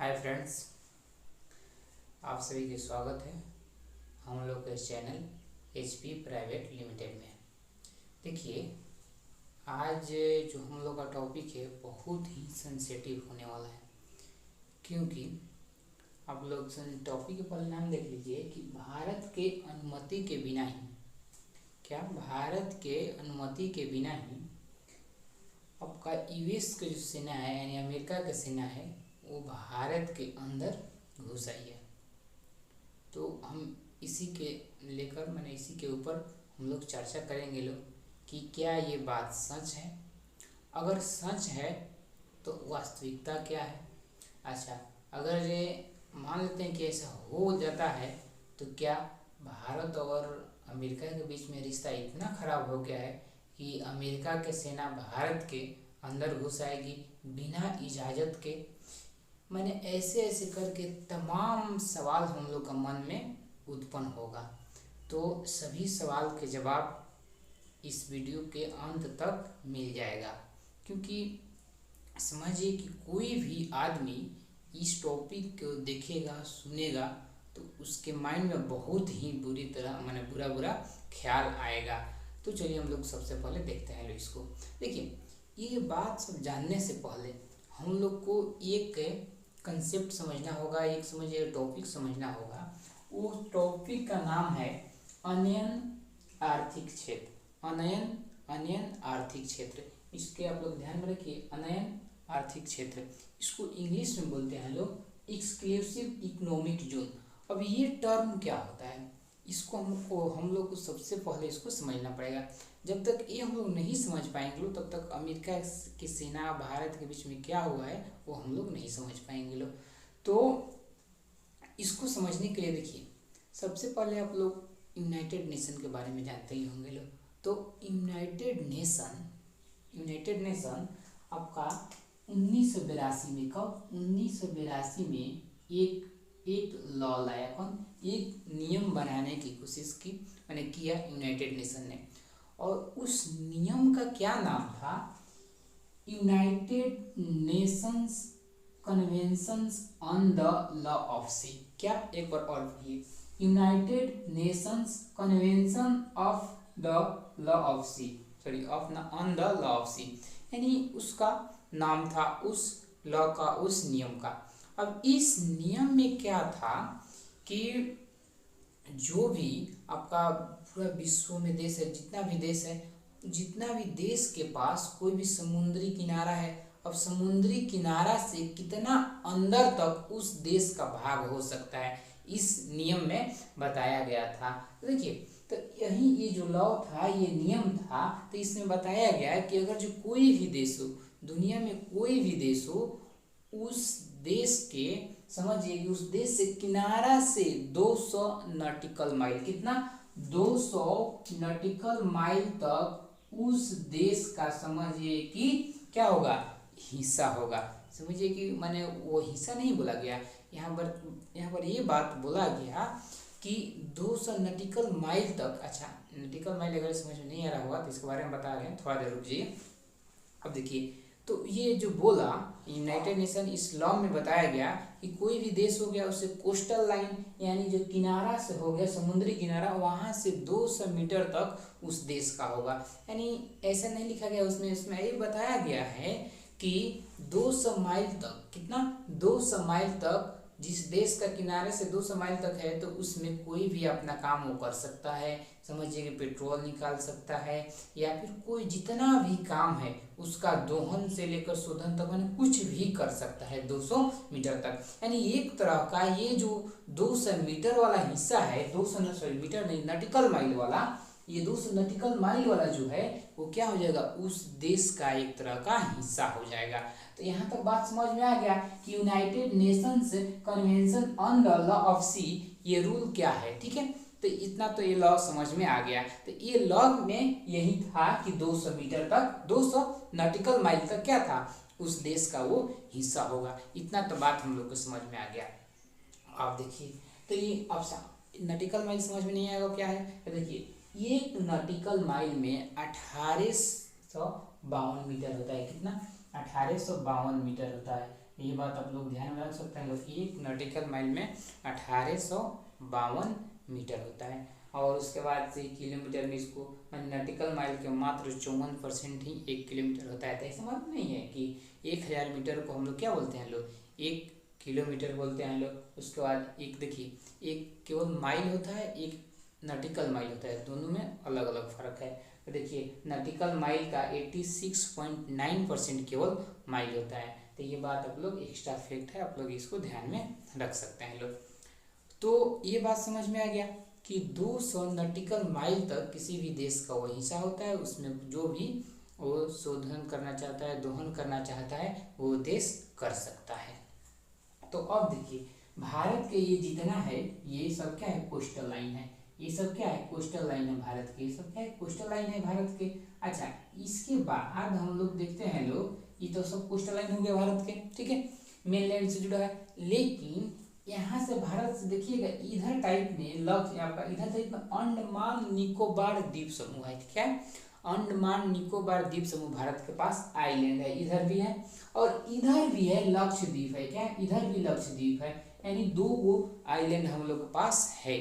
Hi friends, आप सभी के स्वागत है हम लोग के चैनल एचपी प्राइवेट लिमिटेड में। देखिए, आज जो हम लोग का टॉपिक है बहुत ही सेंसिटिव होने वाला है, क्योंकि आप लोग टॉपिक के परिणाम देख लीजिए कि भारत के अनुमति के बिना ही भारत के अनुमति के बिना ही आपका यूएस की जो सेना है यानी अमेरिका की सेना है वो भारत के अंदर घुस आई है। तो हम इसी के ऊपर हम लोग चर्चा करेंगे कि क्या ये बात सच है। अगर सच है तो वास्तविकता क्या है। अच्छा, अगर ये मान लेते हैं कि ऐसा हो जाता है तो क्या भारत और अमेरिका के बीच में रिश्ता इतना खराब हो गया है कि अमेरिका के सेना भारत के अंदर घुस आएगी बिना इजाज़त के। मैंने ऐसे करके तमाम सवाल हम लोग का मन में उत्पन्न होगा। तो सभी सवाल के जवाब इस वीडियो के अंत तक मिल जाएगा, क्योंकि समझिए कि कोई भी आदमी इस टॉपिक को देखेगा सुनेगा तो उसके माइंड में बहुत ही बुरी तरह बुरा ख्याल आएगा। तो चलिए हम लोग सबसे पहले देखते हैं इसको। देखिए, ये बात सब जानने से पहले हम लोग को एक कंसेप्ट समझना होगा, एक समझिए टॉपिक समझना होगा। वो टॉपिक का नाम है अनयन आर्थिक क्षेत्र। अनयन आर्थिक क्षेत्र, इसके आप लोग ध्यान में रखिए। अनयन आर्थिक क्षेत्र, इसको इंग्लिश में बोलते हैं लोग एक्सक्लूसिव इकोनॉमिक जोन। अब ये टर्म क्या होता है, इसको हम लोग को सबसे पहले इसको समझना पड़ेगा। जब तक ये हम लोग नहीं समझ पाएंगे तब तक अमेरिका की सेना भारत के बीच में क्या हुआ है वो हम लोग नहीं समझ पाएंगे तो इसको समझने के लिए देखिए, सबसे पहले आप लोग यूनाइटेड नेशन के बारे में जानते ही होंगे तो यूनाइटेड नेशन आपका 1982 में, कब 1982 में एक लॉ लाया, कौन एक नियम बनाने की कोशिश की मैंने किया यूनाइटेड नेशन ने। और उस नियम का क्या नाम था, United Nations conventions on the law of sea. क्या, एक बार और पढ़िए, United Nations convention of the law of sea, on the law of sea, यानी उसका नाम था उस लॉ का, उस नियम का। अब इस नियम में क्या था कि जो भी आपका पूरा विश्व में देश है, जितना भी देश के पास कोई भी समुद्री किनारा है, अब समुद्री किनारा से कितना अंदर तक उस देश का भाग हो सकता है, इस नियम में बताया गया था। तो देखिए, तो यही ये जो लॉ था, ये नियम था, तो इसमें बताया गया कि अगर जो कोई भी देश हो, दुनिया में कोई भी देश हो, उस देश के समझिए कि उस देश से किनारा से 200 नॉटिकल माइल, कितना 200 नॉटिकल माइल तक उस देश का समझिए कि क्या होगा, हिस्सा होगा। समझिए कि मैंने वो हिस्सा नहीं बोला गया, यहाँ पर ये बात बोला गया कि 200 नॉटिकल माइल तक। अच्छा, नॉटिकल माइल अगर समझ में नहीं आ रहा होगा तो इसके बारे में बता रहे हैं, थोड़ा देर रुकिए। अब देखिए, तो ये जो बोला यूनाइटेड नेशन, इस लॉ में बताया गया कि कोई भी देश हो गया उसे कोस्टल लाइन यानी जो किनारा से हो गया, समुद्री किनारा, वहाँ से 200 मीटर तक उस देश का होगा। यानी ऐसा नहीं लिखा गया उसमें ये बताया गया है कि 200 माइल तक, कितना 200 माइल तक, जिस देश का किनारे से 200 माइल तक है तो उसमें कोई भी अपना काम वो कर सकता है। समझिए कि पेट्रोल निकाल सकता है या फिर कोई जितना भी काम है उसका दोहन से लेकर शोधन तक मैंने कुछ भी कर सकता है 200 मीटर तक। यानी एक तरह का ये जो 200 मीटर वाला हिस्सा है, 200 मीटर नहीं, नॉटिकल माइल वाला, ये 200 नॉटिकल माइल वाला जो है वो क्या हो जाएगा, उस देश का एक तरह का हिस्सा हो जाएगा। तो यहाँ तक बात समझ में आ गया कि United Nations convention on the law of sea ये रूल क्या है। ठीक है, तो इतना तो ये लॉ समझ में आ गया। तो ये लॉ में यही था कि 200 मीटर तक, 200 नॉटिकल माइल तक क्या था, उस देश का वो हिस्सा होगा। इतना तो बात हम लोग को समझ में आ गया। आप देखिए, तो ये अब नॉटिकल माइल समझ में नहीं आएगा क्या है, तो देखिए, एक नॉटिकल माइल में 1852 मीटर होता है। कितना, 1852 मीटर होता है। ये बात आप लोग ध्यान में रख सकते हैं लोग। एक नॉटिकल माइल में 1852 मीटर होता है। और उसके बाद से किलोमीटर में इसको नॉटिकल माइल के मात्र 54% ही 1 किलोमीटर होता है। तो ऐसा मतलब नहीं है कि 1000 मीटर को हम लोग क्या बोलते हैं लोग, 1 किलोमीटर बोलते हैं लोग। उसके बाद एक देखिए, एक केवल माइल होता है, एक नॉटिकल माइल होता है, दोनों में अलग अलग फ़र्क है। तो देखिए नॉटिकल माइल का 86.9% केवल माइल होता है। तो ये बात आप लोग एक्स्ट्रा फैक्ट है, आप लोग इसको ध्यान में रख सकते हैं लोग। तो ये बात समझ में आ गया कि 200 नॉटिकल माइल तक किसी भी देश का वो हिस्सा होता है, उसमें जो भी वो शोधन करना चाहता है, दोहन करना चाहता है, वो देश कर सकता है। तो अब देखिए भारत के ये जितना है ये सब क्या है, कोस्टल लाइन है। ये सब क्या है, कोस्टल लाइन है भारत के। ये सब क्या है, कोस्टल लाइन है भारत के। अच्छा, इसके बाद हम लोग देखते हैं लोग, ये तो सब कोस्टल लाइन हो गया भारत के, ठीक है, मेनलैंड से जुड़ा है। लेकिन यहाँ से भारत से देखिएगा इधर टाइप में लक्ष्य आपका इधर टाइप में अंडमान निकोबार द्वीप समूह है। क्या है, अंडमान निकोबार द्वीप समूह भारत के पास आइलैंड है, इधर भी है और इधर भी है, लक्षद्वीप है। क्या, इधर भी लक्षद्वीप है, यानी 2 वो आइलैंड हम लोग के पास है,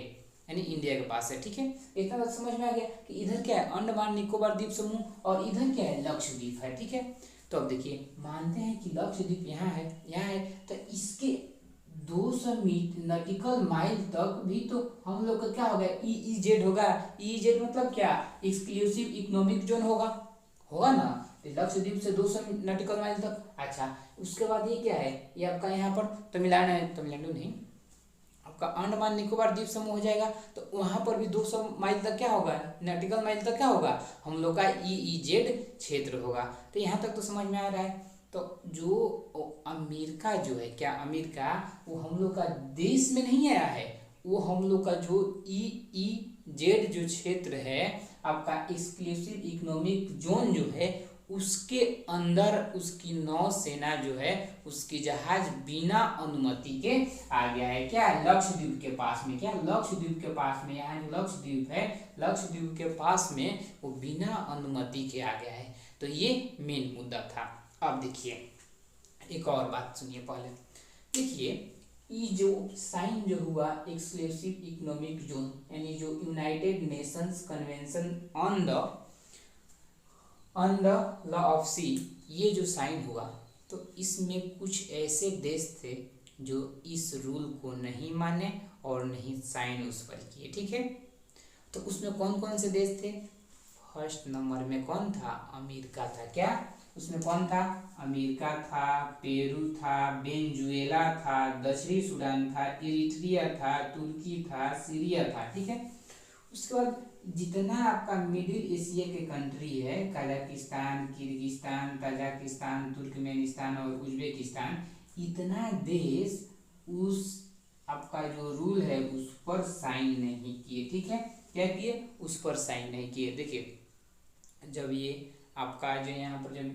यानी इंडिया के पास है। ठीक है, इतना बात समझ में आ गया कि इधर क्या है, अंडमान निकोबार द्वीप समूह और इधर क्या है, लक्षद्वीप है। ठीक है, तो अब देखिए मानते हैं कि लक्षद्वीप यहाँ है, यहाँ है, तो इसके 200 नॉटिकल माइल तक भी तो हम लोग का क्या होगा, EEZ होगा। EEZ मतलब क्या, एक्सक्लूसिव इकोनॉमिक जोन होगा, होगा ना। लक्षद्वीप से 200 नॉटिकल माइल तक। अच्छा, उसके बाद ये क्या है, ये आपका यहाँ पर तमिलनाडु है, तमिलनाडु नहीं, आपका अंडमान निकोबार द्वीप समूह हो जाएगा। तो वहाँ पर भी 200 माइल तक क्या होगा, नॉटिकल माइल तक क्या होगा, हम लोग का EEZ क्षेत्र होगा। तो यहाँ तक तो समझ में आ रहा है। तो जो अमेरिका जो है, क्या अमेरिका वो हम लोग का देश में नहीं आया है, वो हम लोग का जो EEZ जो क्षेत्र है आपका एक्सक्लूसिव इकोनॉमिक जोन जो है, उसके अंदर उसकी नौसेना जो है, उसकी जहाज बिना अनुमति के आ गया है। क्या, लक्षद्वीप के पास में। क्या, लक्षद्वीप के पास में, यहाँ लक्षद्वीप है, लक्षद्वीप के पास में वो बिना अनुमति के आ गया है। तो ये मेन मुद्दा था। अब देखिए एक और बात सुनिए पहले। देखिए ये जो साइन जो हुआ एक्सक्लूसिव इकोनॉमिक जोन, यानी जो United Nations convention on the law of sea, ये जो साइन हुआ, तो इसमें कुछ ऐसे देश थे जो इस रूल को नहीं माने और नहीं साइन उस पर किए। ठीक है, तो उसमें कौन कौन से देश थे, फर्स्ट नंबर में कौन था, अमेरिका था। क्या, उसमें कौन था, अमेरिका था, पेरू था, वेनेजुएला था, दक्षिणी सूडान था, इरिट्रिया था, तुर्की था, सीरिया था। ठीक है, उसके बाद जितना आपका मिडिल एशिया के कंट्री है, कजाकिस्तान, किर्गिस्तान, तजाकिस्तान, तुर्कमेनिस्तान और उज्बेकिस्तान, इतना देश उस आपका जो रूल है उस पर साइन नहीं किए। ठीक है, क्या किए, उस पर साइन नहीं किए। देखिए जब ये आपका जो यहाँ पर जब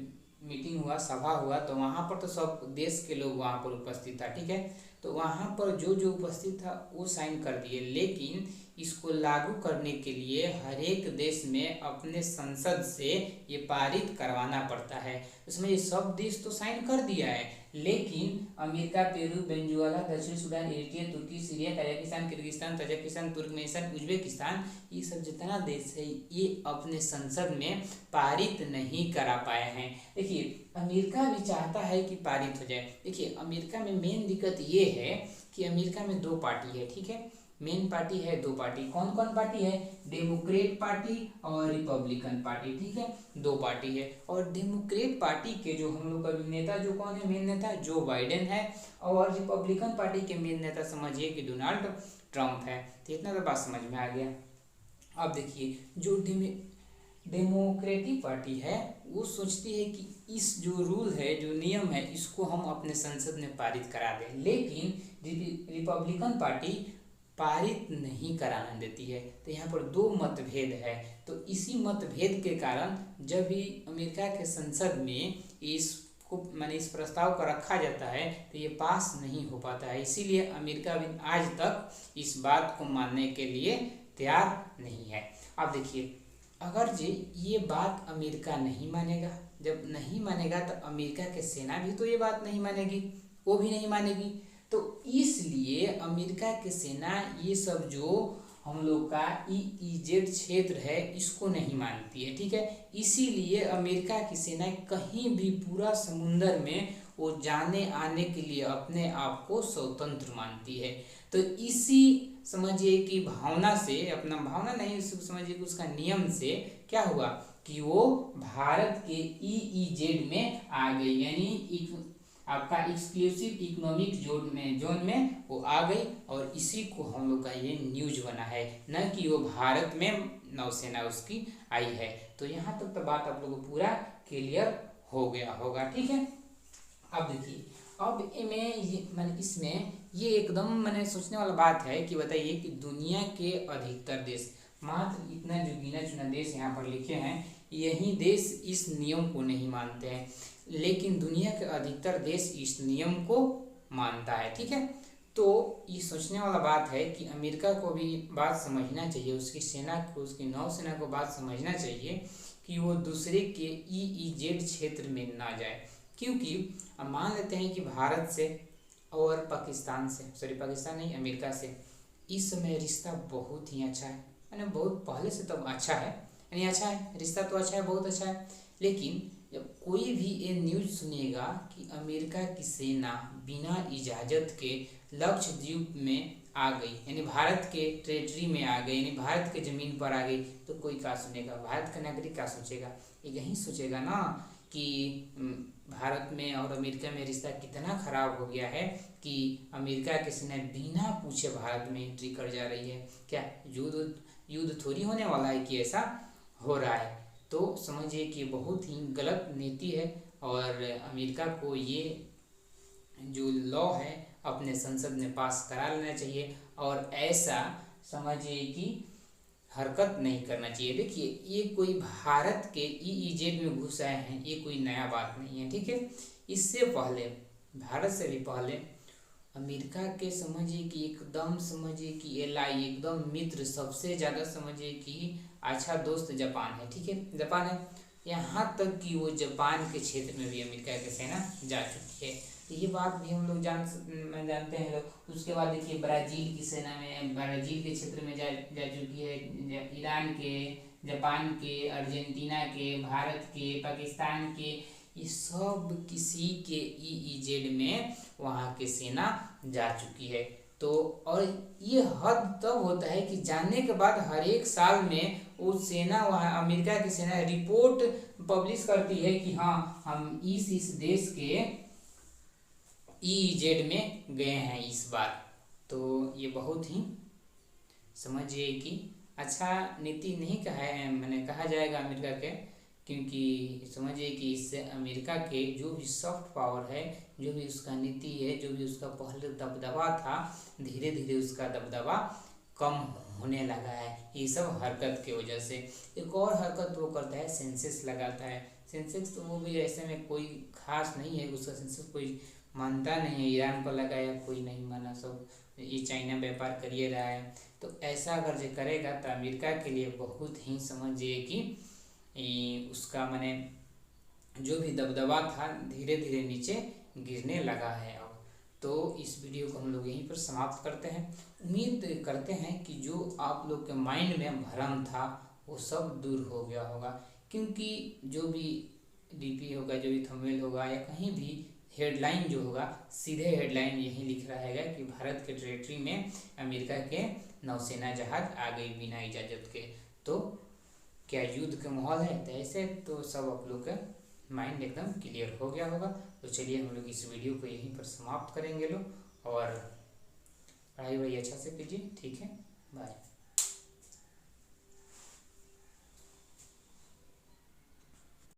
मीटिंग हुआ, सभा हुआ, तो वहाँ पर तो सब देश के लोग वहाँ पर उपस्थित था। ठीक है, तो वहाँ पर जो जो उपस्थित था वो साइन कर दिए, लेकिन इसको लागू करने के लिए हर एक देश में अपने संसद से ये पारित करवाना पड़ता है। उसमें ये सब देश तो साइन कर दिया है, लेकिन अमेरिका, पेरू, वेनेजुएला, दक्षिण सूडान, इरिट्रिया, तुर्की, Syria, Kazakhstan, Kyrgyzstan, Tajikistan, Turkmenistan, Uzbekistan, ये सब जितना देश है ये अपने संसद में पारित नहीं करा पाए हैं। देखिए अमेरिका भी चाहता है कि पारित हो जाए। देखिए अमेरिका में मेन दिक्कत ये है कि अमेरिका में 2 पार्टी है। ठीक है, मेन पार्टी है 2 पार्टी। कौन कौन पार्टी है, डेमोक्रेट पार्टी और रिपब्लिकन पार्टी। ठीक है, 2 पार्टी है। और डेमोक्रेट पार्टी के जो हम लोग का नेता जो कौन है, मेन नेता जो बाइडेन है, और रिपब्लिकन पार्टी के मेन नेता समझिए कि डोनाल्ड ट्रंप है। तो इतना तो बात समझ में आ गया। अब देखिए जो डेमोक्रेटिक पार्टी है वो सोचती है कि इस जो रूल है, जो नियम है, इसको हम अपने संसद में पारित करा दें, लेकिन रिपब्लिकन पार्टी पारित नहीं कराने देती है। तो यहाँ पर 2 मतभेद है। तो इसी मतभेद के कारण जब भी अमेरिका के संसद में इसको माने इस प्रस्ताव को रखा जाता है तो ये पास नहीं हो पाता है। इसीलिए अमेरिका भी आज तक इस बात को मानने के लिए तैयार नहीं है। अब देखिए अगर ये बात अमेरिका नहीं मानेगा, जब नहीं मानेगा तो अमेरिका के सेना भी तो ये बात नहीं मानेगी। वो भी नहीं मानेगी। तो इसलिए अमेरिका की सेना ये सब जो हम लोग का EEZ क्षेत्र है इसको नहीं मानती है, ठीक है। इसीलिए अमेरिका की सेना कहीं भी पूरा समुंदर में वो जाने आने के लिए अपने आप को स्वतंत्र मानती है। तो इसी समझिए कि भावना से, अपना भावना नहीं समझिए कि उसका नियम से क्या हुआ कि वो भारत के EEZ में आ गई, यानी आपका एक्सक्लूसिव इकोनॉमिक जोन में वो आ गई। और इसी को हम लोग का ये न्यूज बना है, न कि वो भारत में नौसेना उसकी आई है। तो यहाँ तक तो बात आप लोगों को पूरा क्लियर हो गया होगा, ठीक है। अब देखिए, अब मैंने इसमें ये एकदम मैंने सोचने वाला बात है कि बताइए कि दुनिया के अधिकतर देश, मात्र इतना जो गिना चुना देश यहाँ पर लिखे हैं, यही देश इस नियम को नहीं मानते हैं, लेकिन दुनिया के अधिकतर देश इस नियम को मानता है, ठीक है। तो ये सोचने वाला बात है कि अमेरिका को भी बात समझना चाहिए, उसकी सेना को, उसकी नौसेना को बात समझना चाहिए कि वो दूसरे के EEZ क्षेत्र में ना जाए। क्योंकि अब मान लेते हैं कि भारत से और पाकिस्तान से, पाकिस्तान नहीं, अमेरिका से इस समय रिश्ता बहुत ही अच्छा है, यानी बहुत पहले से तो अच्छा है, यानी अच्छा है, रिश्ता तो अच्छा है, बहुत अच्छा है। लेकिन जब कोई भी ये न्यूज़ सुनेगा कि अमेरिका की सेना बिना इजाज़त के लक्षद्वीप में आ गई, यानी भारत के टेरिटरी में आ गई, यानी भारत के ज़मीन पर आ गई, तो कोई क्या सुनेगा, भारत का नागरिक क्या सोचेगा, यही सोचेगा ना कि भारत में और अमेरिका में रिश्ता कितना ख़राब हो गया है कि अमेरिका की सेना बिना पूछे भारत में एंट्री कर जा रही है। क्या युद्ध थोड़ी होने वाला है कि ऐसा हो रहा है। तो समझिए कि बहुत ही गलत नीति है, और अमेरिका को ये जो लॉ है अपने संसद में पास करा लेना चाहिए, और ऐसा समझिए कि हरकत नहीं करना चाहिए। देखिए, ये कोई भारत के EEZ में घुस आए हैं, ये कोई नया बात नहीं है, ठीक है। इससे पहले, भारत से भी पहले अमेरिका के समझिए कि एकदम समझिए कि एलाई, एकदम मित्र, सबसे ज़्यादा समझिए कि अच्छा दोस्त जापान है, ठीक है, जापान है। यहाँ तक कि वो जापान के क्षेत्र में भी अमेरिका की सेना जा चुकी है, तो ये बात भी हम लोग जानते हैं लोग। उसके बाद देखिए, ब्राज़ील की सेना में, ब्राज़ील के क्षेत्र में जा चुकी है, ईरान के, जापान के, अर्जेंटीना के, भारत के, पाकिस्तान के, ये सब किसी के EEZ में वहाँ की सेना जा चुकी है। तो और ये हद तब होता है कि जाने के बाद हर एक साल में वो सेना, वहाँ अमेरिका की सेना रिपोर्ट पब्लिश करती है कि हाँ, हम इस देश के EEZ में गए हैं इस बार। तो ये बहुत ही समझिए कि अच्छा नीति नहीं कहा जाएगा अमेरिका के, क्योंकि समझिए कि इससे अमेरिका के जो भी सॉफ्ट पावर है, जो भी उसका नीति है, जो भी उसका पहले दबदबा था, धीरे धीरे उसका दबदबा कम होने लगा है, ये सब हरकत की वजह से। एक और हरकत वो करता है, सेंसस लगाता है। सेंसस तो वो भी ऐसे में कोई खास नहीं है, उसका सेंसस कोई मानता नहीं है। ईरान पर लगाया, कोई नहीं माना, सब ये चाइना व्यापार करिए रहा है। तो ऐसा अगर जो करेगा तो अमेरिका के लिए बहुत ही समझिए कि उसका माने जो भी दबदबा था धीरे धीरे नीचे गिरने लगा है अब। तो इस वीडियो को हम लोग यहीं पर समाप्त करते हैं। उम्मीद करते हैं कि जो आप लोग के माइंड में भ्रम था वो सब दूर हो गया होगा, क्योंकि जो भी DP होगा, जो भी थंबनेल होगा, या कहीं भी हेडलाइन जो होगा, सीधे हेडलाइन यही लिख रहा है कि भारत के टेरिटरी में अमेरिका के नौसेना जहाज आ गई बिना इजाज़त के। तो क्या युद्ध का माहौल है? तो ऐसे तो सब आप लोग का माइंड एकदम क्लियर हो गया होगा। तो चलिए हम लोग इस वीडियो को यहीं पर समाप्त करेंगे लोग, और पढ़ाई अच्छा से कीजिए, ठीक है, बाय।